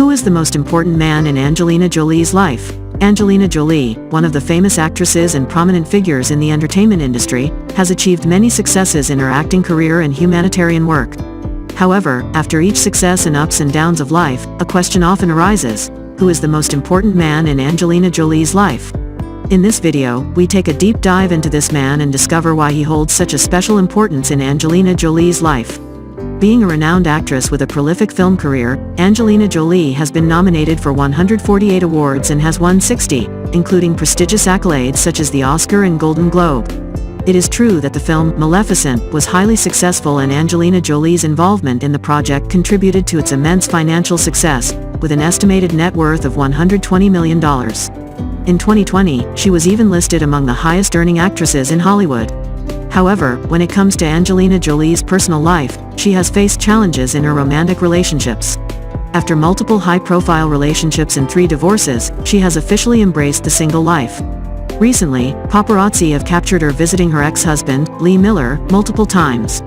Who is the most important man in Angelina Jolie's life? Angelina Jolie, one of the famous actresses and prominent figures in the entertainment industry, has achieved many successes in her acting career and humanitarian work. However, after each success and ups and downs of life, a question often arises: who is the most important man in Angelina Jolie's life? In this video, we take a deep dive into this man and discover why he holds such a special importance in Angelina Jolie's life. Being a renowned actress with a prolific film career, Angelina Jolie has been nominated for 148 awards and has won 60, including prestigious accolades such as the Oscar and Golden Globe. It is true that the film Maleficent was highly successful, and Angelina Jolie's involvement in the project contributed to its immense financial success, with an estimated net worth of $120 million. In 2020, she was even listed among the highest-earning actresses in Hollywood. However, when it comes to Angelina Jolie's personal life, she has faced challenges in her romantic relationships. After multiple high-profile relationships and 3 divorces, she has officially embraced the single life. Recently, paparazzi have captured her visiting her ex-husband, Lee Miller, multiple times.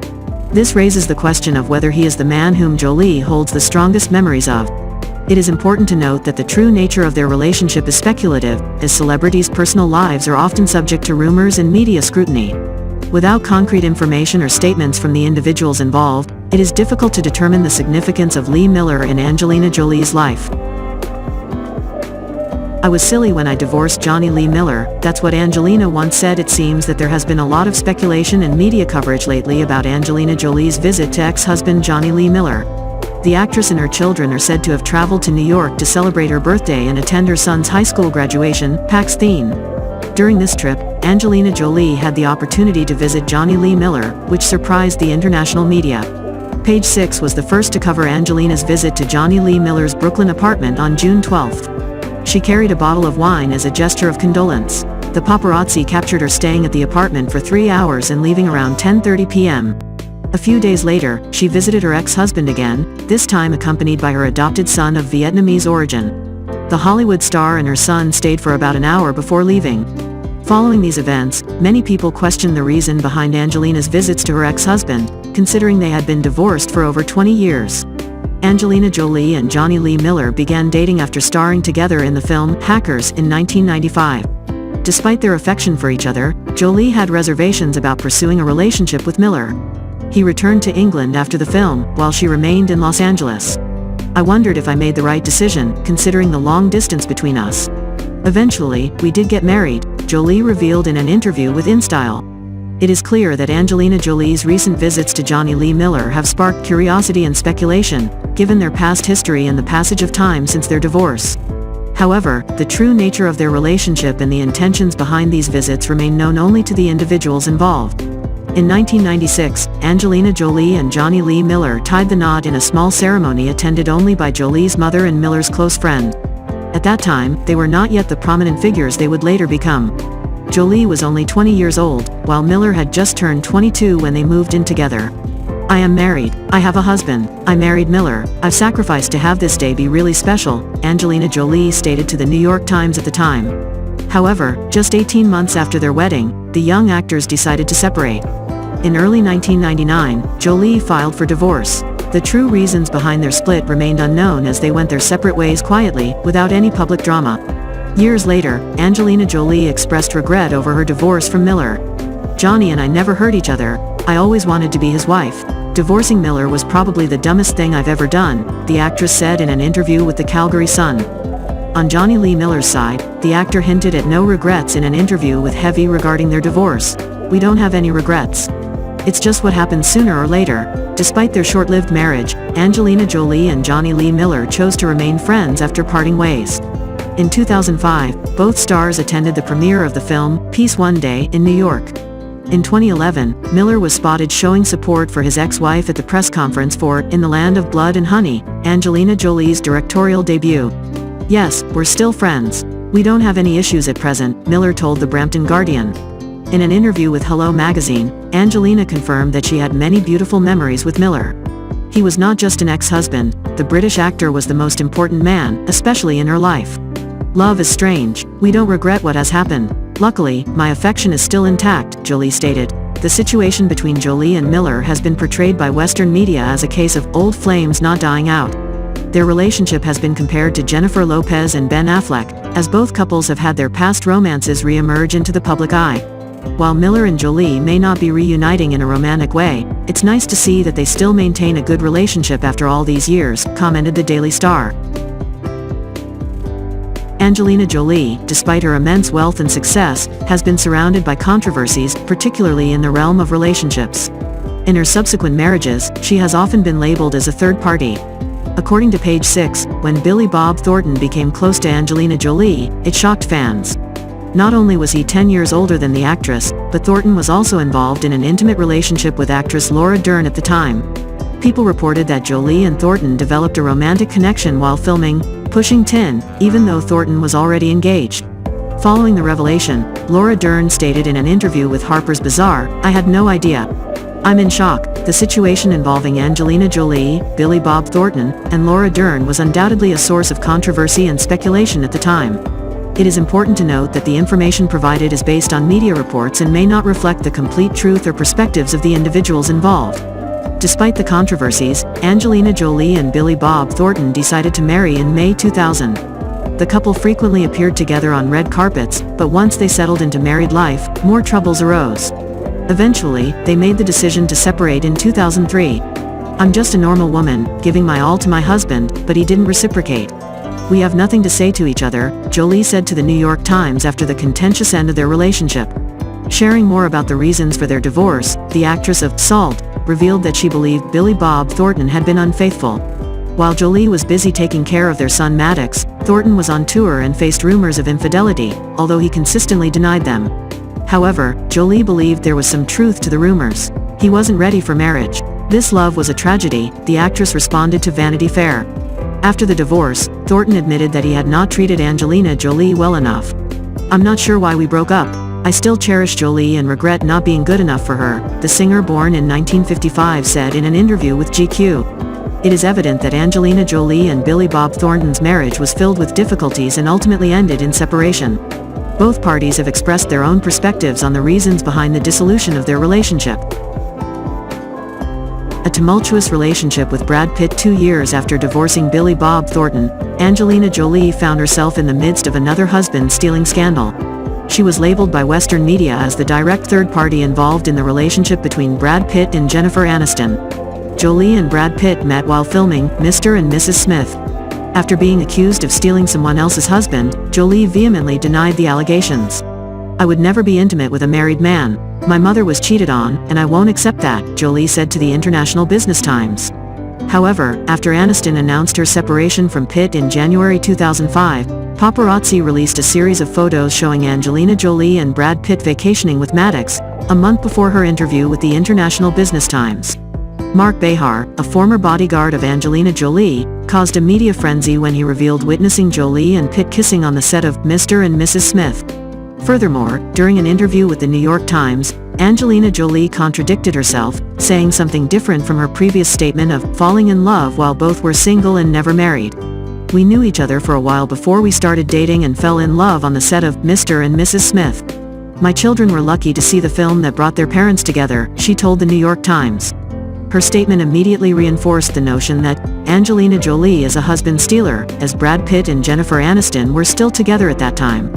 This raises the question of whether he is the man whom Jolie holds the strongest memories of. It is important to note that the true nature of their relationship is speculative, as celebrities' personal lives are often subject to rumors and media scrutiny. Without concrete information or statements from the individuals involved, it is difficult to determine the significance of Lee Miller in Angelina Jolie's life. "I was silly when I divorced Johnny Lee Miller," that's what Angelina once said. It seems that there has been a lot of speculation and media coverage lately about Angelina Jolie's visit to ex-husband Johnny Lee Miller. The actress and her children are said to have traveled to New York to celebrate her birthday and attend her son's high school graduation, Paxton. During this trip, Angelina Jolie had the opportunity to visit Johnny Lee Miller, which surprised the international media. Page 6 was the first to cover Angelina's visit to Johnny Lee Miller's Brooklyn apartment on June 12. She carried a bottle of wine as a gesture of condolence. The paparazzi captured her staying at the apartment for 3 hours and leaving around 10:30 p.m. A few days later, she visited her ex-husband again, this time accompanied by her adopted son of Vietnamese origin. The Hollywood star and her son stayed for about an hour before leaving. Following these events, many people questioned the reason behind Angelina's visits to her ex-husband, considering they had been divorced for over 20 years. Angelina Jolie and Johnny Lee Miller began dating after starring together in the film Hackers in 1995. Despite their affection for each other, Jolie had reservations about pursuing a relationship with Miller. He returned to England after the film, while she remained in Los Angeles. "I wondered if I made the right decision, considering the long distance between us. Eventually, we did get married," Jolie revealed in an interview with InStyle. It is clear that Angelina Jolie's recent visits to Johnny Lee Miller have sparked curiosity and speculation, given their past history and the passage of time since their divorce. However, the true nature of their relationship and the intentions behind these visits remain known only to the individuals involved. In 1996, Angelina Jolie and Johnny Lee Miller tied the knot in a small ceremony attended only by Jolie's mother and Miller's close friend. At that time, they were not yet the prominent figures they would later become. Jolie was only 20 years old, while Miller had just turned 22 when they moved in together. "I am married. I have a husband. I married Miller. I've sacrificed to have this day be really special," Angelina Jolie stated to the New York Times at the time. However, just 18 months after their wedding, the young actors decided to separate. In early 1999, Jolie filed for divorce. The true reasons behind their split remained unknown as they went their separate ways quietly, without any public drama. Years later, Angelina Jolie expressed regret over her divorce from Miller. "Johnny and I never hurt each other. I always wanted to be his wife. Divorcing Miller was probably the dumbest thing I've ever done," the actress said in an interview with the Calgary Sun. On Johnny Lee Miller's side, the actor hinted at no regrets in an interview with Heavy regarding their divorce. "We don't have any regrets. It's just what happens sooner or later." Despite their short-lived marriage, Angelina Jolie and Johnny Lee Miller chose to remain friends after parting ways. In 2005, both stars attended the premiere of the film Peace One Day in New York. In 2011, Miller was spotted showing support for his ex-wife at the press conference for In the Land of Blood and Honey, Angelina Jolie's directorial debut. "Yes, we're still friends. We don't have any issues at present," Miller told the Brampton Guardian. In an interview with Hello magazine, Angelina confirmed that she had many beautiful memories with Miller. "He was not just an ex-husband, the British actor was the most important man, especially in her life. Love is strange. We don't regret what has happened. Luckily, my affection is still intact," Jolie stated. The situation between Jolie and Miller has been portrayed by Western media as a case of old flames not dying out. Their relationship has been compared to Jennifer Lopez and Ben Affleck, as both couples have had their past romances re-emerge into the public eye. While Miller and Jolie may not be reuniting in a romantic way, it's nice to see that they still maintain a good relationship after all these years, commented the Daily Star. Angelina Jolie, despite her immense wealth and success, has been surrounded by controversies, particularly in the realm of relationships. In her subsequent marriages, she has often been labeled as a third party. According to Page 6, when Billy Bob Thornton became close to Angelina Jolie, it shocked fans. Not only was he 10 years older than the actress, but Thornton was also involved in an intimate relationship with actress Laura Dern at the time. People reported that Jolie and Thornton developed a romantic connection while filming Pushing Tin, even though Thornton was already engaged. Following the revelation, Laura Dern stated in an interview with Harper's Bazaar, "I had no idea. I'm in shock." The situation involving Angelina Jolie, Billy Bob Thornton, and Laura Dern was undoubtedly a source of controversy and speculation at the time. It is important to note that the information provided is based on media reports and may not reflect the complete truth or perspectives of the individuals involved. Despite the controversies, Angelina Jolie and Billy Bob Thornton decided to marry in May 2000. The couple frequently appeared together on red carpets, but once they settled into married life, more troubles arose. Eventually, they made the decision to separate in 2003. "I'm just a normal woman, giving my all to my husband, but he didn't reciprocate. We have nothing to say to each other," Jolie said to the New York Times after the contentious end of their relationship. Sharing more about the reasons for their divorce, the actress of Salt revealed that she believed Billy Bob Thornton had been unfaithful. While Jolie was busy taking care of their son Maddox, Thornton was on tour and faced rumors of infidelity, although he consistently denied them. However, Jolie believed there was some truth to the rumors. He wasn't ready for marriage. "This love was a tragedy," the actress responded to Vanity Fair. After the divorce, Thornton admitted that he had not treated Angelina Jolie well enough. "I'm not sure why we broke up. I still cherish Jolie and regret not being good enough for her," the singer born in 1955 said in an interview with GQ. It is evident that Angelina Jolie and Billy Bob Thornton's marriage was filled with difficulties and ultimately ended in separation. Both parties have expressed their own perspectives on the reasons behind the dissolution of their relationship. A tumultuous relationship with Brad Pitt. 2 years after divorcing Billy Bob Thornton, Angelina Jolie found herself in the midst of another husband-stealing scandal. She was labeled by Western media as the direct third party involved in the relationship between Brad Pitt and Jennifer Aniston. Jolie and Brad Pitt met while filming Mr. and Mrs. Smith. After being accused of stealing someone else's husband, Jolie vehemently denied the allegations. "I would never be intimate with a married man. My mother was cheated on, and I won't accept that," Jolie said to the International Business Times. However, after Aniston announced her separation from Pitt in January 2005, paparazzi released a series of photos showing Angelina Jolie and Brad Pitt vacationing with Maddox, a month before her interview with the International Business Times. Mark Behar, a former bodyguard of Angelina Jolie, caused a media frenzy when he revealed witnessing Jolie and Pitt kissing on the set of Mr. and Mrs. Smith. Furthermore, during an interview with the New York Times, Angelina Jolie contradicted herself, saying something different from her previous statement of falling in love while both were single and never married. "We knew each other for a while before we started dating and fell in love on the set of Mr. and Mrs. Smith. My children were lucky to see the film that brought their parents together," she told the New York Times. Her statement immediately reinforced the notion that Angelina Jolie is a husband stealer, as Brad Pitt and Jennifer Aniston were still together at that time.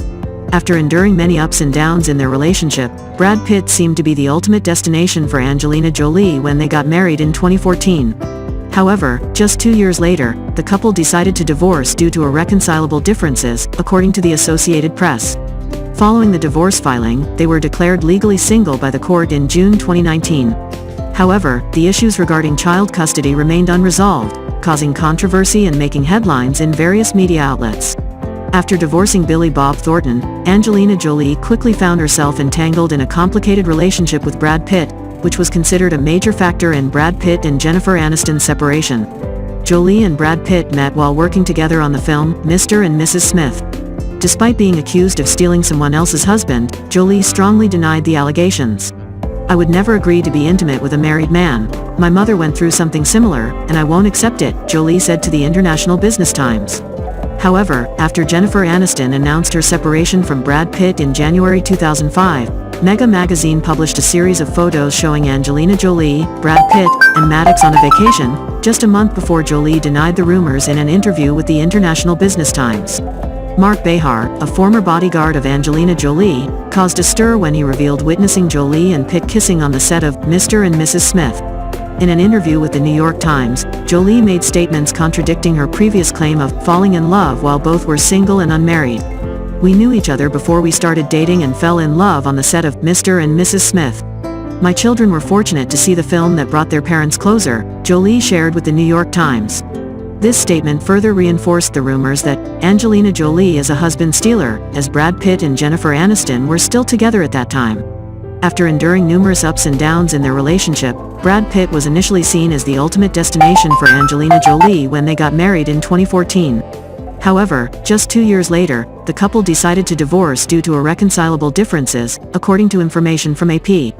After enduring many ups and downs in their relationship, Brad Pitt seemed to be the ultimate destination for Angelina Jolie when they got married in 2014. However, just 2 years later, the couple decided to divorce due to irreconcilable differences, according to the Associated Press. Following the divorce filing, they were declared legally single by the court in June 2019. However, the issues regarding child custody remained unresolved, causing controversy and making headlines in various media outlets. After divorcing Billy Bob Thornton, Angelina Jolie quickly found herself entangled in a complicated relationship with Brad Pitt, which was considered a major factor in Brad Pitt and Jennifer Aniston's separation. Jolie and Brad Pitt met while working together on the film Mr. and Mrs. Smith. Despite being accused of stealing someone else's husband, Jolie strongly denied the allegations. "I would never agree to be intimate with a married man. My mother went through something similar, and I won't accept it," Jolie said to the International Business Times. However, after Jennifer Aniston announced her separation from Brad Pitt in January 2005, Mega Magazine published a series of photos showing Angelina Jolie, Brad Pitt, and Maddox on a vacation, just a month before Jolie denied the rumors in an interview with the International Business Times. Mark Behar, a former bodyguard of Angelina Jolie, caused a stir when he revealed witnessing Jolie and Pitt kissing on the set of Mr. and Mrs. Smith. In an interview with the New York Times, Jolie made statements contradicting her previous claim of falling in love while both were single and unmarried. "We knew each other before we started dating and fell in love on the set of Mr. and Mrs. Smith. My children were fortunate to see the film that brought their parents closer," Jolie shared with the New York Times. This statement further reinforced the rumors that Angelina Jolie is a husband stealer, as Brad Pitt and Jennifer Aniston were still together at that time. After enduring numerous ups and downs in their relationship, Brad Pitt was initially seen as the ultimate destination for Angelina Jolie when they got married in 2014. However, just 2 years later, the couple decided to divorce due to irreconcilable differences, according to information from AP.